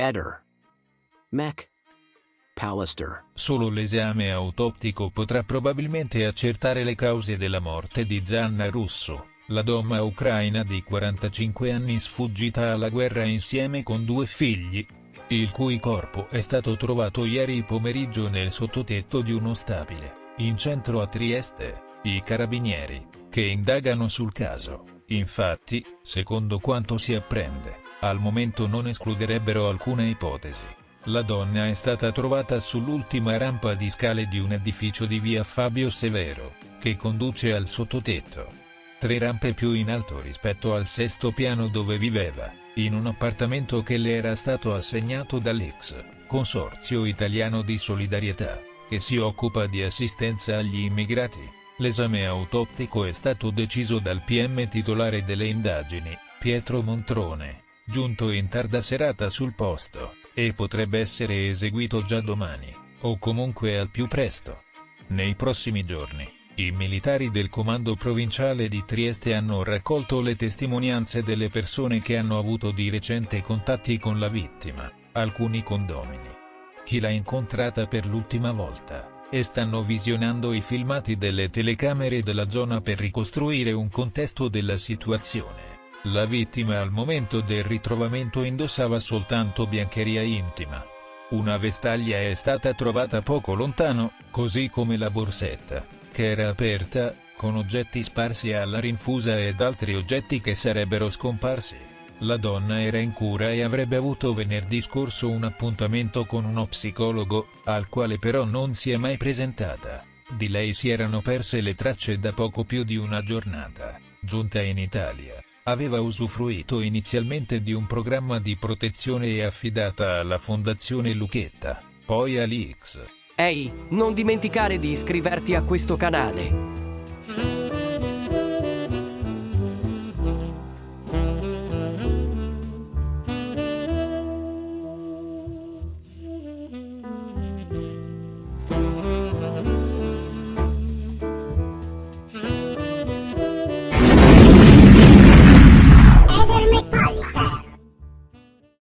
Eder. Mech. Pallister. Solo l'esame autoptico potrà probabilmente accertare le cause della morte di Zanna Russo, la donna ucraina di 45 anni sfuggita alla guerra insieme con 2 figli, il cui corpo è stato trovato ieri pomeriggio nel sottotetto di uno stabile, in centro a Trieste. I carabinieri, che indagano sul caso, infatti, secondo quanto si apprende, al momento non escluderebbero alcuna ipotesi. La donna è stata trovata sull'ultima rampa di scale di un edificio di via Fabio Severo, che conduce al sottotetto. 3 rampe più in alto rispetto al 6° piano dove viveva, in un appartamento che le era stato assegnato dall'X Consorzio Italiano di Solidarietà, che si occupa di assistenza agli immigrati. L'esame autoptico è stato deciso dal PM titolare delle indagini, Pietro Montrone, giunto in tarda serata sul posto, e potrebbe essere eseguito già domani, o comunque al più presto. Nei prossimi giorni, i militari del Comando Provinciale di Trieste hanno raccolto le testimonianze delle persone che hanno avuto di recente contatti con la vittima, alcuni condomini. Chi l'ha incontrata per l'ultima volta, e stanno visionando i filmati delle telecamere della zona per ricostruire un contesto della situazione. La vittima al momento del ritrovamento indossava soltanto biancheria intima. Una vestaglia è stata trovata poco lontano, così come la borsetta, che era aperta, con oggetti sparsi alla rinfusa ed altri oggetti che sarebbero scomparsi. La donna era in cura e avrebbe avuto venerdì scorso un appuntamento con uno psicologo, al quale però non si è mai presentata. Di lei si erano perse le tracce da poco più di una giornata. Giunta in Italia, aveva usufruito inizialmente di un programma di protezione e affidata alla Fondazione Lucchetta, poi all'X. Ehi, non dimenticare di iscriverti a questo canale.